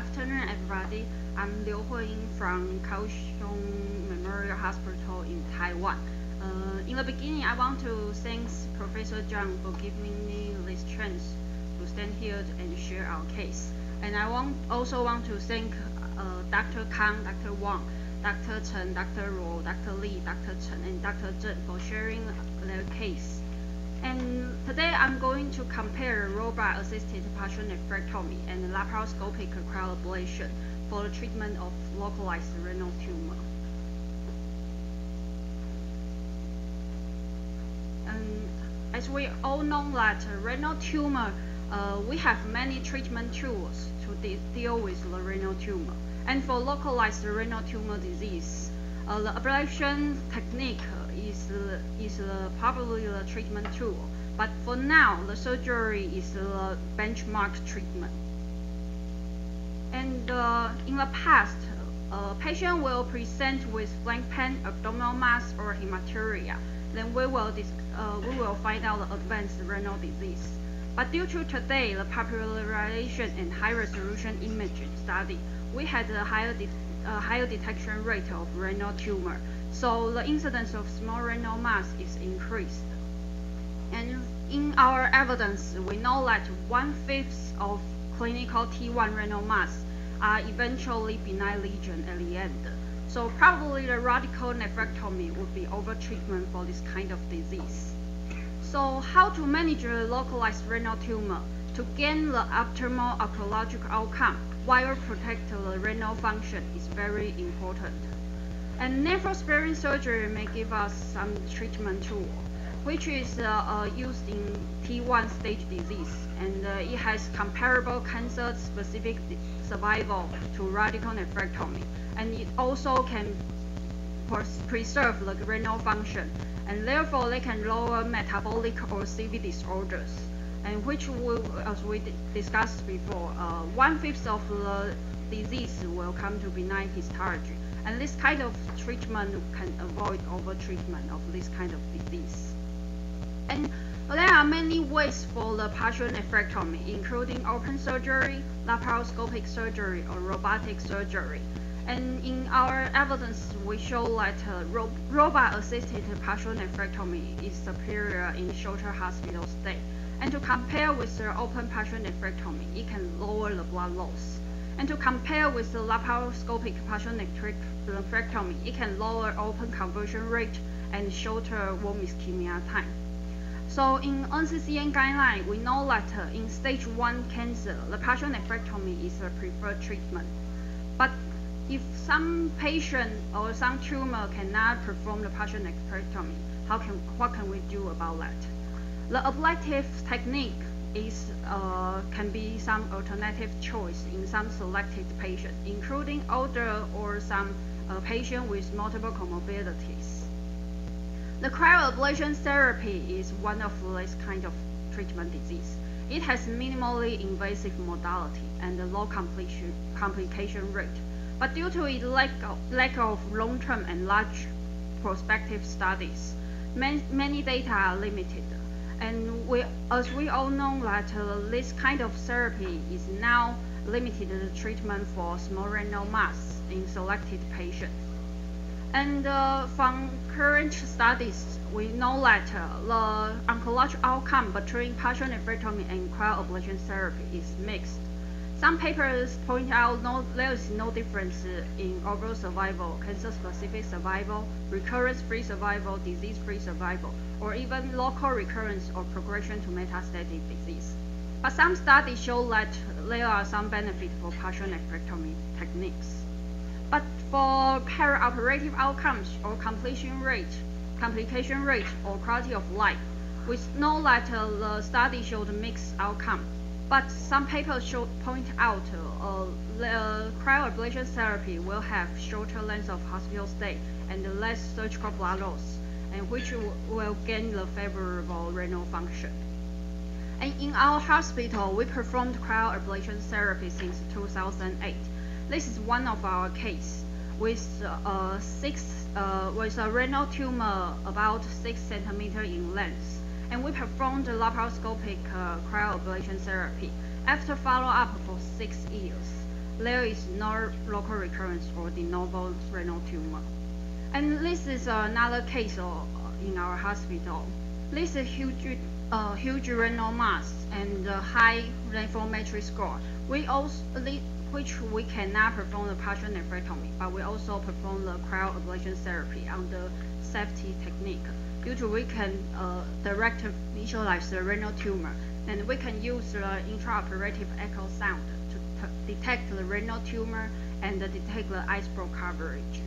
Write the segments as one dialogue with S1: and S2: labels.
S1: afternoon, everybody. I'm Hui-Ying from Kaohsiung Memorial Hospital in Taiwan. In the beginning, I want to thank Professor Chang for giving me this chance to stand here and share our case. And I also want to thank Dr. Kang, Dr. Wang, Dr. Chang, Dr. Ro, Dr. Li, Dr. Chen, and Dr. Zheng for sharing their case. And today I'm going to compare robot-assisted partial nephrectomy and laparoscopic cryoablation for the treatment of localized renal tumor. And as we all know that renal tumor, we have many treatment tools to deal with the renal tumor. And for localized renal tumor disease, the ablation technique is probably the treatment tool, but for now, the surgery is the benchmark treatment. And in the past, a patient will present with flank pain, abdominal mass, or hematuria. Then we will find out the advanced renal disease. But due to today, the popularization and high-resolution imaging study, we had a higher detection rate of renal tumor. So the incidence of small renal mass is increased. And in our evidence, we know that 1/5 of clinical T1 renal mass are eventually benign lesion at the end. So probably the radical nephrectomy would be over-treatment for this kind of disease. So how to manage a localized renal tumor to gain the optimal oncological outcome while protect the renal function is very important. And nephro-sparing surgery may give us some treatment tool, which is used in T1 stage disease, and it has comparable cancer-specific survival to radical nephrectomy, and it also can preserve the renal function, and therefore they can lower metabolic or CV disorders, and which will, as we discussed before, 1/5 of the disease will come to benign histology. And this kind of treatment can avoid over-treatment of this kind of disease. And there are many ways for the partial nephrectomy, including open surgery, laparoscopic surgery, or robotic surgery. And in our evidence, we show that robot-assisted partial nephrectomy is superior in shorter hospital stay. And to compare with the open partial nephrectomy, it can lower the blood loss. And to compare with the laparoscopic partial nephrectomy, it can lower open conversion rate and shorter warm ischemia time. So in NCCN guideline, we know that in stage 1 cancer, the partial nephrectomy is a preferred treatment. But if some patient or some tumor cannot perform the partial nephrectomy, what can we do about that? The ablative technique can be some alternative choice in some selected patients, including older or some patient with multiple comorbidities. The cryoablation therapy is one of this kind of treatment disease. It has minimally invasive modality and a low complication rate. But due to its lack of long-term and large prospective studies, many data are limited. And as we all know that this kind of therapy is now limited to treatment for small renal mass in selected patients. And from current studies, we know that the oncological outcome between partial nephrectomy and cryoablation therapy is mixed. Some papers point out there is no difference in overall survival, cancer-specific survival, recurrence-free survival, disease-free survival, or even local recurrence or progression to metastatic disease. But some studies show that there are some benefits for partial nephrectomy techniques. But for perioperative outcomes or complication rate, or quality of life, we know that the study showed mixed outcome. But some papers point out the cryoablation therapy will have shorter length of hospital stay and less surgical blood loss, and which will gain the favorable renal function. And in our hospital, we performed cryoablation therapy since 2008. This is one of our case with a renal tumor about 6 centimeters in length. And we performed the laparoscopic cryoablation therapy. After follow-up for 6 years, there is no local recurrence or de novo renal tumor. And this is another case in our hospital. This is huge renal mass and high nephrometry score. Which we cannot perform the partial nephrectomy, but we also perform the cryoablation therapy under safety technique. Due to we can direct visualize the renal tumor, and we can use the intraoperative echo sound to detect the renal tumor and detect the iceberg coverage.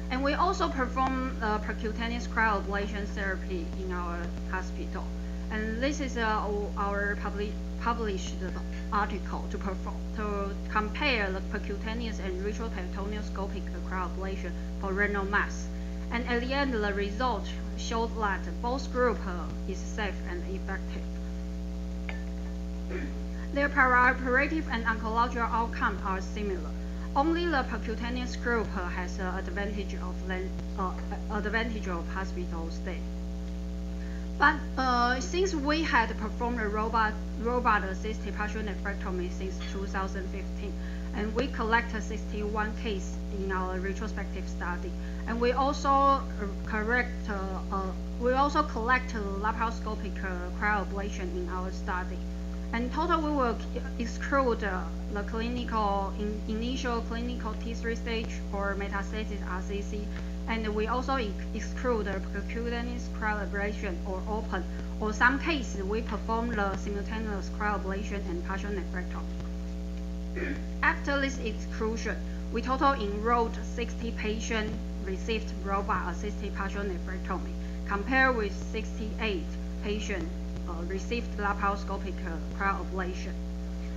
S1: And we also perform percutaneous cryoablation therapy in our hospital. And this is our published article to compare the percutaneous and retroperitoneoscopic cryoablation for renal mass. And at the end, the result showed that both groups is safe and effective. Their perioperative and oncological outcomes are similar. Only the percutaneous group has an advantage of hospital stay. But since we had performed a robot-assisted partial nephrectomy since 2015, and we collected 61 cases in our retrospective study, and we also collect laparoscopic cryoablation in our study. And total, we will exclude the initial clinical T3 stage or metastatic RCC, and we also exclude the percutaneous cryoablation or open, or some cases we perform the simultaneous cryoablation and partial nephrectomy. After this exclusion, we total enrolled 60 patients received robot-assisted partial nephrectomy, compared with 68 patients received laparoscopic cryoablation.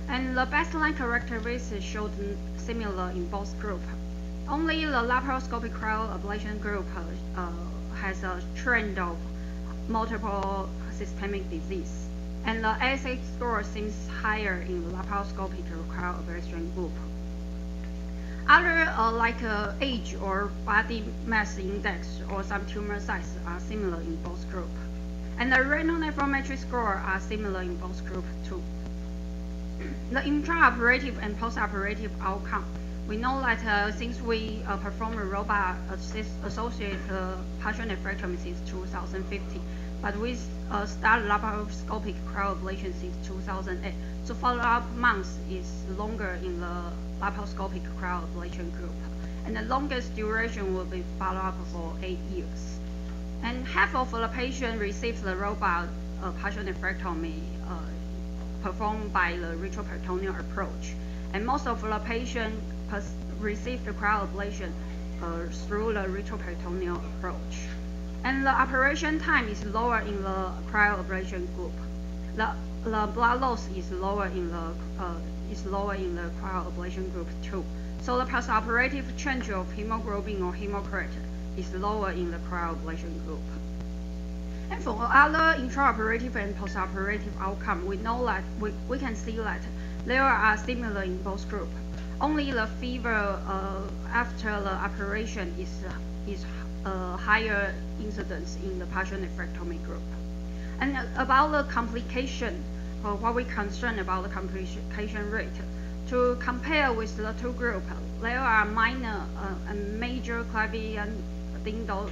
S1: And the baseline characteristics showed similar in both groups. Only the laparoscopic cryoablation group has a trend of multiple systemic disease, and the ASA score seems higher in the laparoscopic cryoablation group. Other like age or body mass index or some tumor size are similar in both groups. And the renal nephrometry score are similar in both groups too. The intraoperative and postoperative outcome. We know that since we perform a robot-associated partial nephrectomy since 2015, but we start laparoscopic cryoablation since 2008. So follow-up months is longer in the laparoscopic cryoablation group, and the longest duration will be follow-up for 8 years. And half of the patients received the robot partial nephrectomy performed by the retroperitoneal approach, and most of the patients received the cryoablation through the retroperitoneal approach. And the operation time is lower in the cryoablation group. The blood loss is lower in the cryoablation group too. So the postoperative change of hemoglobin or hematocrit is lower in the cryoablation group. And for other intraoperative and postoperative outcome, we know that we can see that they are similar in both groups. Only the fever after the operation is higher incidence in the partial nephrectomy group. And about the complication, what we concerned about the complication rate, to compare with the two groups, there are minor and major clavidinal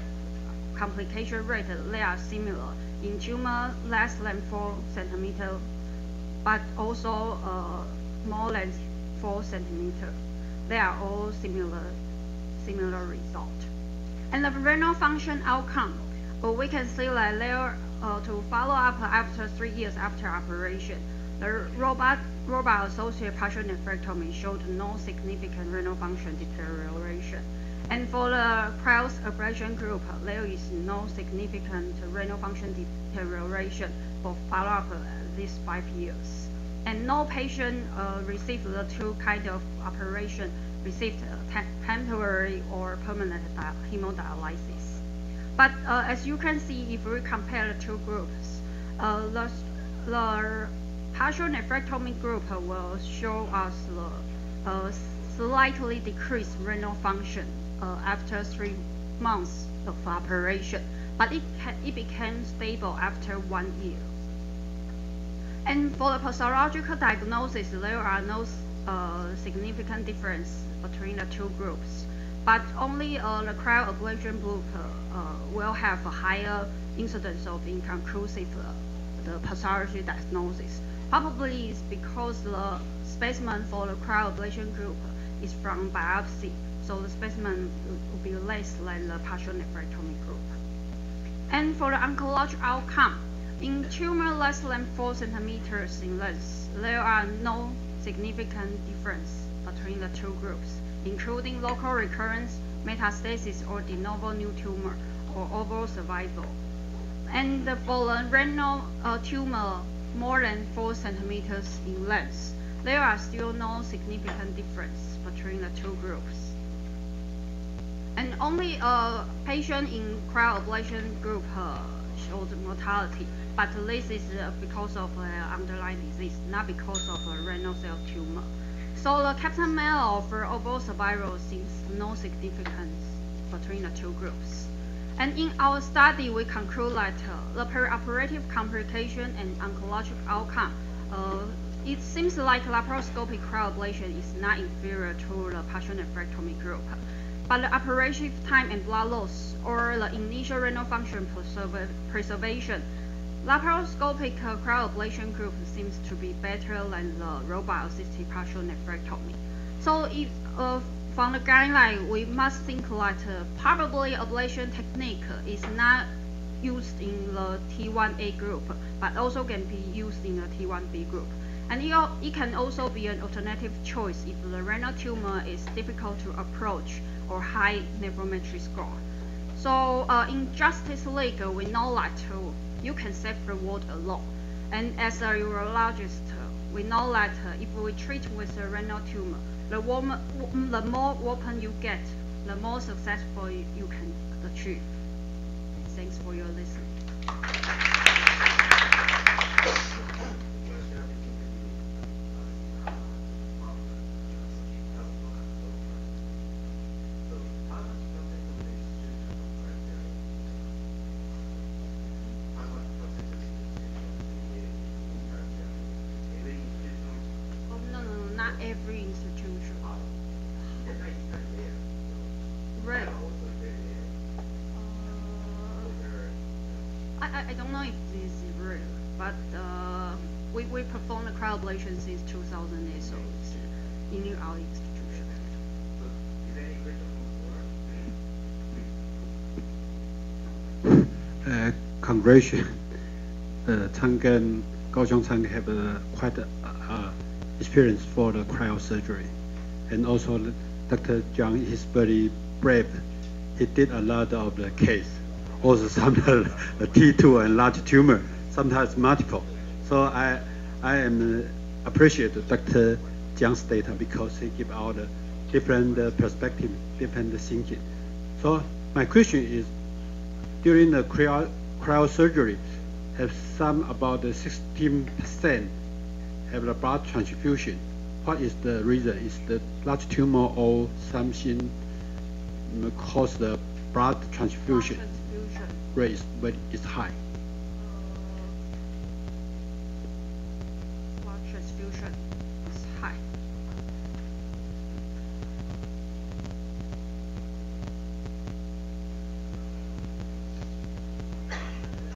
S1: complication rate. They are similar in tumor less than 4 centimeters, but also more than 4 centimeters. They are all similar result. And the renal function outcome, we can see that there to follow up after 3 years after operation, the robot-associated partial nephrectomy showed no significant renal function deterioration. And for the cryoablation group, there is no significant renal function deterioration for follow-up these 5 years. And no patient received the two kind of operation, received temporary or permanent hemodialysis. But as you can see, if we compare the two groups, the partial nephrectomy group will show us the slightly decreased renal function after 3 months of operation, but it became stable after 1 year. And for the pathological diagnosis, there are no significant difference between the two groups. But only the cryoablation group will have a higher incidence of inconclusive the pathology diagnosis. Probably it's because the specimen for the cryoablation group is from biopsy, so the specimen will be less than the partial nephrectomy group. And for the oncologic outcome, in tumor less than 4 centimeters in length, there are no significant difference between the two groups, including local recurrence, metastasis, or de novo new tumor, or overall survival. And for the renal tumor more than 4 centimeters in length, there are still no significant difference between the two groups. And only a patient in cryoablation group showed mortality, but this is because of underlying disease, not because of a renal cell tumor. So the Kaplan-Meier for overall survival seems no significance between the two groups. And in our study, we conclude that the perioperative complication and oncologic outcome, it seems like laparoscopic cryoablation is not inferior to the partial nephrectomy group. But the operative time and blood loss, or the initial renal function preservation, laparoscopic cryoablation group seems to be better than the robot-assisted partial nephrectomy. So if from the guideline, we must think that probably ablation technique is not used in the T1A group, but also can be used in the T1B group. And it can also be an alternative choice if the renal tumor is difficult to approach or high nephrology score. So in Justice League, we know that you can save the world a lot. And as a urologist, we know that if we treat with a renal tumor, the more open you get, the more successful you can achieve. Thanks for your listening. Not every institution. Right. I don't know if this is real, but we perform the cryoablation since 2008, so it's in our institution.
S2: Congratulations. Chang and Kaohsiung have quite experience for the cryosurgery, and also Dr. Chang is very brave. He did a lot of the case, also some the T2 and large tumor, sometimes multiple. So I am appreciate Dr. Chang's data because he give out a different perspective, different thinking. So my question is, during the cryosurgery, have some about 16% have the blood transfusion. What is the reason? Is the large tumor or something cause the blood transfusion rate is high?